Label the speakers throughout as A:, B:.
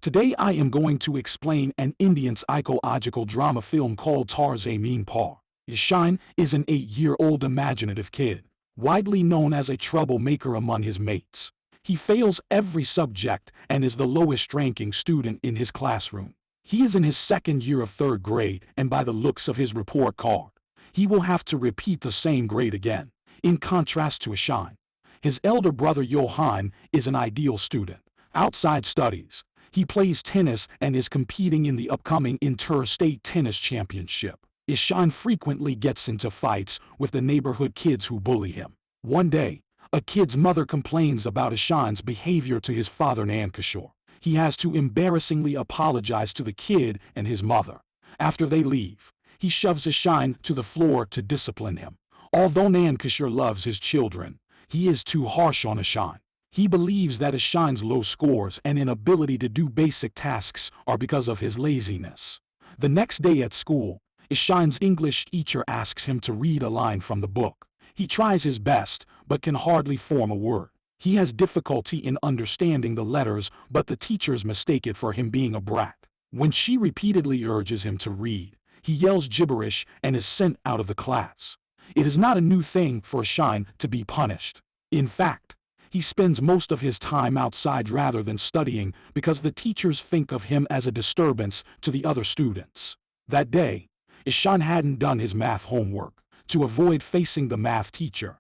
A: Today I am going to explain an Indian psychological drama film called Tar Zameen Par. Ishan is an 8-year-old imaginative kid, widely known as a troublemaker among his mates. He fails every subject and is the lowest-ranking student in his classroom. He is in his second year of 3rd grade, and by the looks of his report card, he will have to repeat the same grade again. In contrast to Ishan, his elder brother Johan is an ideal student. Outside studies, he plays tennis and is competing in the upcoming Interstate Tennis Championship. Ishan frequently gets into fights with the neighborhood kids who bully him. One day, a kid's mother complains about Ishan's behavior to his father Nankishore. He has to embarrassingly apologize to the kid and his mother. After they leave, he shoves Ishan to the floor to discipline him. Although Nankishore loves his children, he is too harsh on Ishan. He believes that Ishan's low scores and inability to do basic tasks are because of his laziness. The next day at school, Ishan's English teacher asks him to read a line from the book. He tries his best, but can hardly form a word. He has difficulty in understanding the letters, but the teachers mistake it for him being a brat. When she repeatedly urges him to read, he yells gibberish and is sent out of the class. It is not a new thing for Ishan to be punished. In fact, he spends most of his time outside rather than studying because the teachers think of him as a disturbance to the other students. That day, Ishan hadn't done his math homework. To avoid facing the math teacher,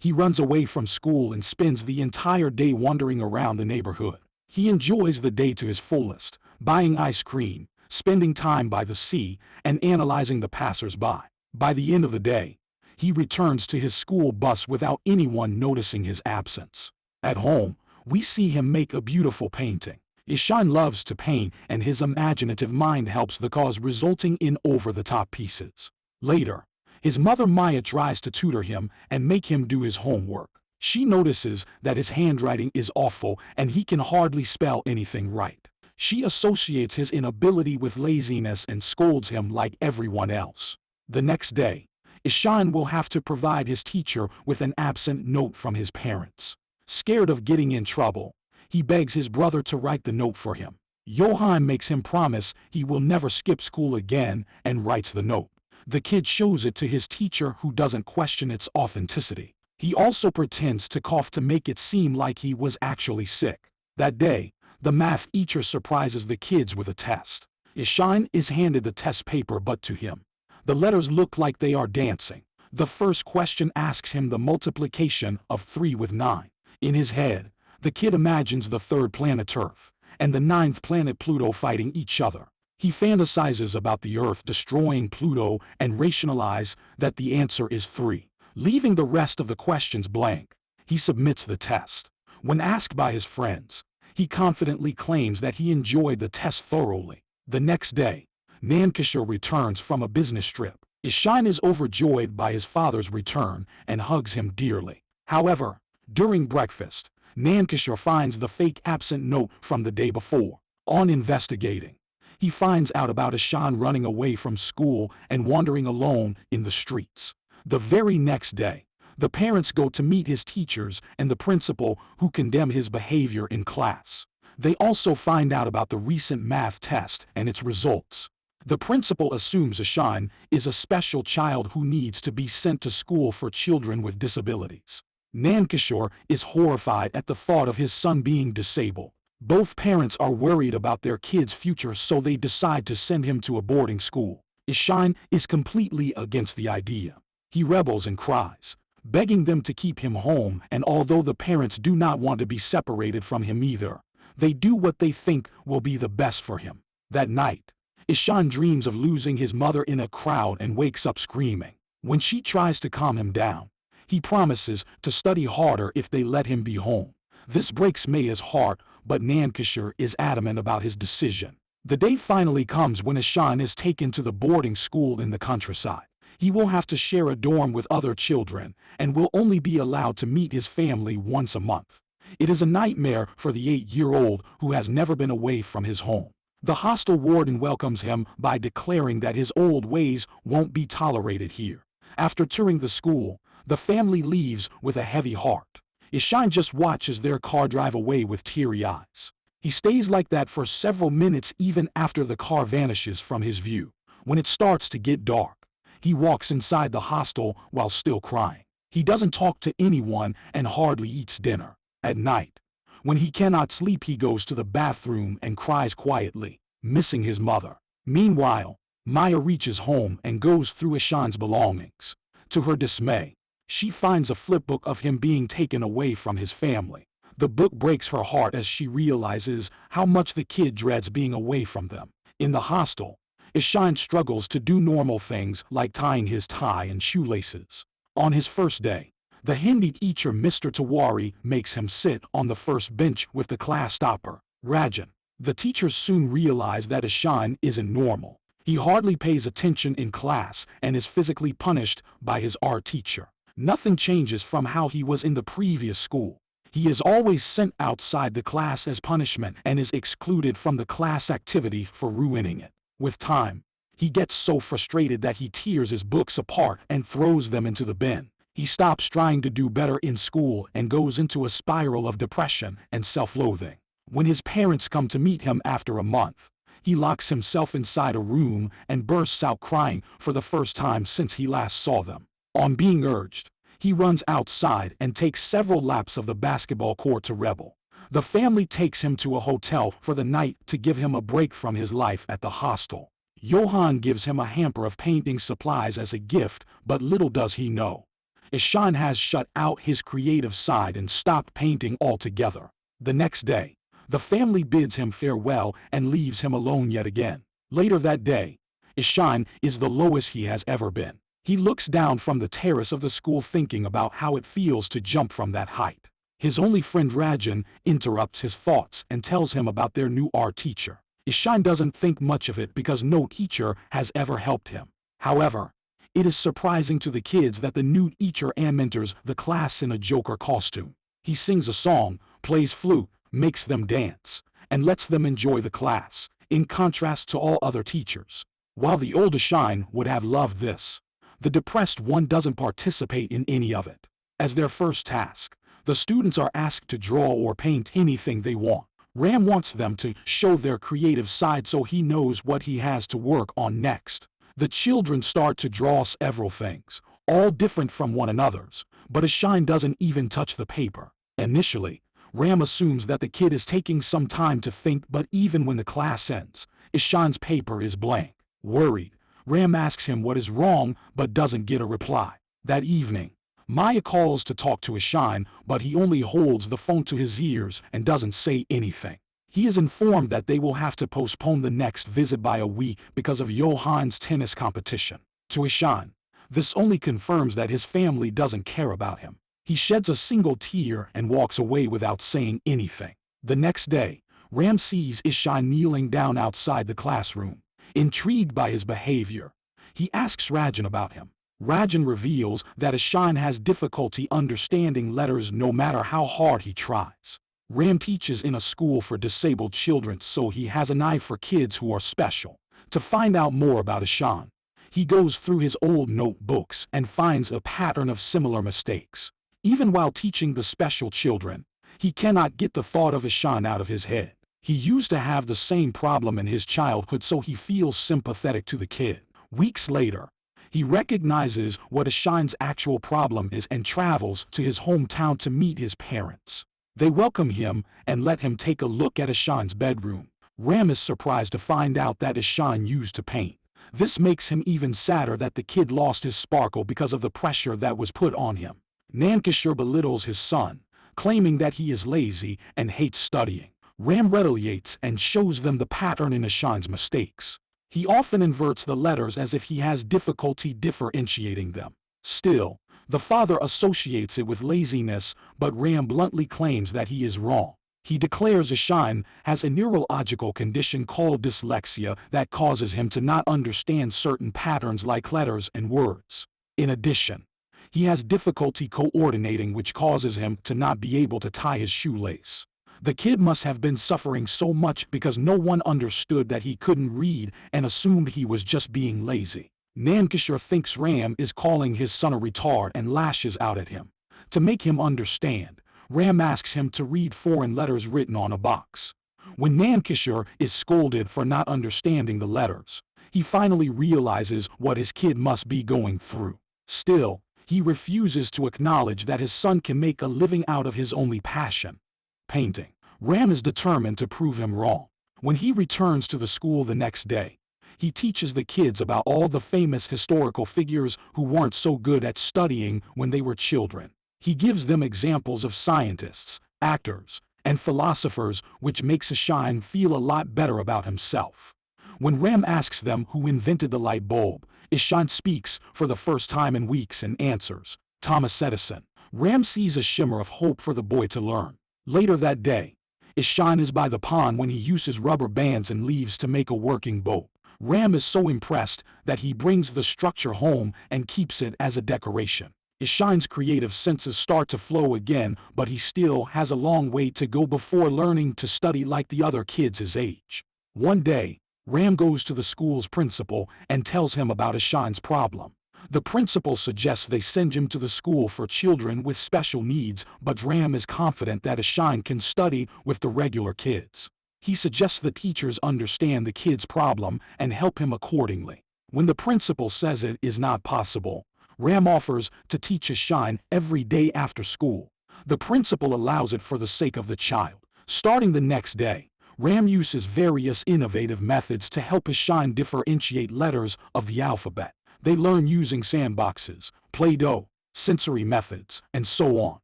A: he runs away from school and spends the entire day wandering around the neighborhood. He enjoys the day to his fullest, buying ice cream, spending time by the sea, and analyzing the passers-by. By the end of the day, he returns to his school bus without anyone noticing his absence. At home, we see him make a beautiful painting. Ishan loves to paint, and his imaginative mind helps the cause, resulting in over-the-top pieces. Later, his mother Maya tries to tutor him and make him do his homework. She notices that his handwriting is awful and he can hardly spell anything right. She associates his inability with laziness and scolds him like everyone else. The next day, Ishan will have to provide his teacher with an absent note from his parents. Scared of getting in trouble, he begs his brother to write the note for him. Johan makes him promise he will never skip school again and writes the note. The kid shows it to his teacher, who doesn't question its authenticity. He also pretends to cough to make it seem like he was actually sick. That day, the math teacher surprises the kids with a test. Ishan is handed the test paper, but to him, the letters look like they are dancing. The first question asks him the multiplication of 3 with 9. In his head, the kid imagines the 3rd planet Earth and the 9th planet Pluto fighting each other. He fantasizes about the Earth destroying Pluto and rationalizes that the answer is 3, leaving the rest of the questions blank. He submits the test. When asked by his friends, he confidently claims that he enjoyed the test thoroughly. The next day, Nankishore returns from a business trip. Ishan is overjoyed by his father's return and hugs him dearly. However, during breakfast, Nankishore finds the fake absent note from the day before. On investigating, he finds out about Ishan running away from school and wandering alone in the streets. The very next day, the parents go to meet his teachers and the principal, who condemn his behavior in class. They also find out about the recent math test and its results. The principal assumes Ishan is a special child who needs to be sent to school for children with disabilities. Nankishore is horrified at the thought of his son being disabled. Both parents are worried about their kid's future, so they decide to send him to a boarding school. Ishan is completely against the idea. He rebels and cries, begging them to keep him home, and although the parents do not want to be separated from him either, they do what they think will be the best for him. That night, Ishan dreams of losing his mother in a crowd and wakes up screaming. When she tries to calm him down, he promises to study harder if they let him be home. This breaks Maya's heart, but Nankishore is adamant about his decision. The day finally comes when Ishan is taken to the boarding school in the countryside. He will have to share a dorm with other children and will only be allowed to meet his family once a month. It is a nightmare for the 8-year-old who has never been away from his home. The hostel warden welcomes him by declaring that his old ways won't be tolerated here. After touring the school, the family leaves with a heavy heart. Ishan just watches their car drive away with teary eyes. He stays like that for several minutes even after the car vanishes from his view. When it starts to get dark, he walks inside the hostel while still crying. He doesn't talk to anyone and hardly eats dinner. At night, when he cannot sleep, he goes to the bathroom and cries quietly, missing his mother. Meanwhile, Maya reaches home and goes through Ishan's belongings. To her dismay, she finds a flipbook of him being taken away from his family. The book breaks her heart as she realizes how much the kid dreads being away from them. In the hostel, Ishan struggles to do normal things like tying his tie and shoelaces. On his first day, the Hindi teacher Mr. Tiwari makes him sit on the first bench with the class topper, Rajan. The teachers soon realize that Ishan isn't normal. He hardly pays attention in class and is physically punished by his art teacher. Nothing changes from how he was in the previous school. He is always sent outside the class as punishment and is excluded from the class activity for ruining it. With time, he gets so frustrated that he tears his books apart and throws them into the bin. He stops trying to do better in school and goes into a spiral of depression and self-loathing. When his parents come to meet him after a month, he locks himself inside a room and bursts out crying for the first time since he last saw them. On being urged, he runs outside and takes several laps of the basketball court to rebel. The family takes him to a hotel for the night to give him a break from his life at the hostel. Johan gives him a hamper of painting supplies as a gift, but little does he know, Ishan has shut out his creative side and stopped painting altogether. The next day, the family bids him farewell and leaves him alone yet again. Later that day, Ishan is the lowest he has ever been. He looks down from the terrace of the school thinking about how it feels to jump from that height. His only friend Rajan interrupts his thoughts and tells him about their new art teacher. Ishan doesn't think much of it because no teacher has ever helped him. However, it is surprising to the kids that the new teacher enters the class in a Joker costume. He sings a song, plays flute, makes them dance, and lets them enjoy the class, in contrast to all other teachers. While the old Ishan would have loved this, the depressed one doesn't participate in any of it. As their first task, the students are asked to draw or paint anything they want. Ram wants them to show their creative side so he knows what he has to work on next. The children start to draw several things, all different from one another's, but Ishan doesn't even touch the paper. Initially, Ram assumes that the kid is taking some time to think, but even when the class ends, Ishan's paper is blank. Worried, Ram asks him what is wrong but doesn't get a reply. That evening, Maya calls to talk to Ishan, but he only holds the phone to his ears and doesn't say anything. He is informed that they will have to postpone the next visit by a week because of Johan's tennis competition. To Ishan, this only confirms that his family doesn't care about him. He sheds a single tear and walks away without saying anything. The next day, Ram sees Ishan kneeling down outside the classroom. Intrigued by his behavior, he asks Rajan about him. Rajan reveals that Ishan has difficulty understanding letters no matter how hard he tries. Ram teaches in a school for disabled children, so he has an eye for kids who are special. To find out more about Ishan, he goes through his old notebooks and finds a pattern of similar mistakes. Even while teaching the special children, he cannot get the thought of Ishan out of his head. He used to have the same problem in his childhood, so he feels sympathetic to the kid. Weeks later, he recognizes what Ishan's actual problem is and travels to his hometown to meet his parents. They welcome him and let him take a look at Ishan's bedroom. Ram is surprised to find out that Ishan used to paint. This makes him even sadder that the kid lost his sparkle because of the pressure that was put on him. Nankishore belittles his son, claiming that he is lazy and hates studying. Ram retaliates and shows them the pattern in Ishan's mistakes. He often inverts the letters as if he has difficulty differentiating them. Still, the father associates it with laziness, but Ram bluntly claims that he is wrong. He declares Ishan has a neurological condition called dyslexia that causes him to not understand certain patterns like letters and words. In addition, he has difficulty coordinating, which causes him to not be able to tie his shoelace. The kid must have been suffering so much because no one understood that he couldn't read and assumed he was just being lazy. Nankishore thinks Ram is calling his son a retard and lashes out at him. To make him understand, Ram asks him to read foreign letters written on a box. When Nankishore is scolded for not understanding the letters, he finally realizes what his kid must be going through. Still, he refuses to acknowledge that his son can make a living out of his only passion, painting. Ram is determined to prove him wrong. When he returns to the school the next day, he teaches the kids about all the famous historical figures who weren't so good at studying when they were children. He gives them examples of scientists, actors, and philosophers, which makes Ishine feel a lot better about himself. When Ram asks them who invented the light bulb, Ishine speaks for the first time in weeks and answers, Thomas Edison. Ram sees a shimmer of hope for the boy to learn. Later that day, Ishine is by the pond when he uses rubber bands and leaves to make a working boat. Ram is so impressed that he brings the structure home and keeps it as a decoration. Ishine's creative senses start to flow again, but he still has a long way to go before learning to study like the other kids his age. One day, Ram goes to the school's principal and tells him about Ishine's problem. The principal suggests they send him to the school for children with special needs, but Ram is confident that Ishine can study with the regular kids. He suggests the teachers understand the kid's problem and help him accordingly. When the principal says it is not possible, Ram offers to teach Ishine every day after school. The principal allows it for the sake of the child. Starting the next day, Ram uses various innovative methods to help Ishine differentiate letters of the alphabet. They learn using sandboxes, Play-Doh, sensory methods, and so on.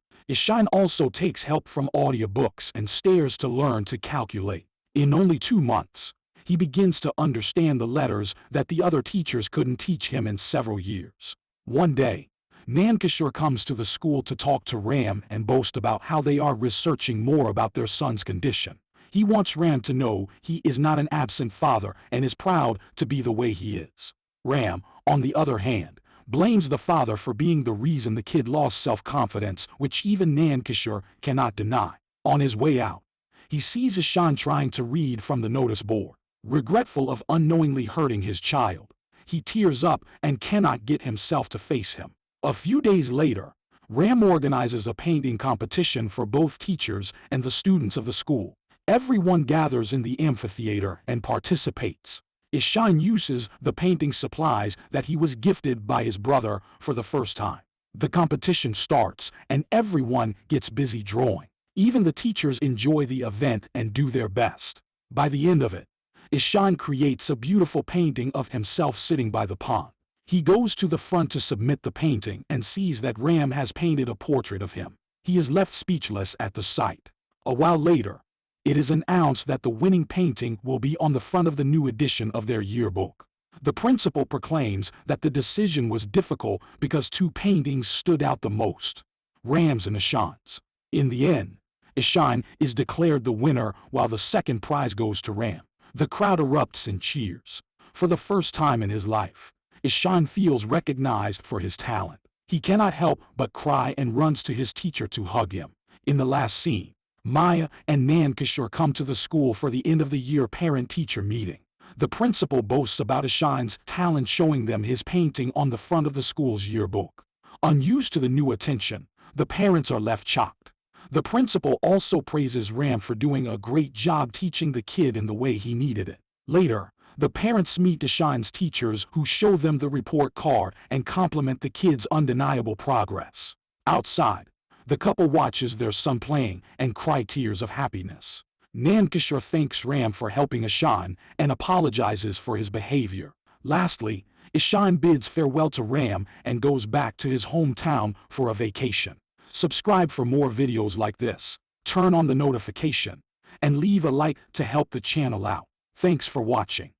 A: Ishine also takes help from audiobooks and stairs to learn to calculate. In only 2 months, he begins to understand the letters that the other teachers couldn't teach him in several years. One day, Nankishore comes to the school to talk to Ram and boast about how they are researching more about their son's condition. He wants Ram to know he is not an absent father and is proud to be the way he is. Ram, on the other hand, blames the father for being the reason the kid lost self-confidence, which even Nankishore cannot deny. On his way out, he sees Ishine trying to read from the notice board. Regretful of unknowingly hurting his child, he tears up and cannot get himself to face him. A few days later, Ram organizes a painting competition for both teachers and the students of the school. Everyone gathers in the amphitheater and participates. Ishine uses the painting supplies that he was gifted by his brother for the first time. The competition starts and everyone gets busy drawing. Even the teachers enjoy the event and do their best. By the end of it, Ishine creates a beautiful painting of himself sitting by the pond. He goes to the front to submit the painting and sees that Ram has painted a portrait of him. He is left speechless at the sight. A while later, it is announced that the winning painting will be on the front of the new edition of their yearbook. The principal proclaims that the decision was difficult because 2 paintings stood out the most, Ram's and Ishine's. In the end, Ishine is declared the winner while the second prize goes to Ram. The crowd erupts in cheers. For the first time in his life, Ishine feels recognized for his talent. He cannot help but cry and runs to his teacher to hug him. In the last scene, Maya and Nankishore come to the school for the end-of-the-year parent-teacher meeting. The principal boasts about Ishine's talent, showing them his painting on the front of the school's yearbook. Unused to the new attention, the parents are left shocked. The principal also praises Ram for doing a great job teaching the kid in the way he needed it. Later, the parents meet Ishine's teachers, who show them the report card and compliment the kid's undeniable progress. Outside, the couple watches their son playing and cry tears of happiness. Nankishore thanks Ram for helping Ishine and apologizes for his behavior. Lastly, Ishine bids farewell to Ram and goes back to his hometown for a vacation. Subscribe for more videos like this, turn on the notification, and leave a like to help the channel out. Thanks for watching.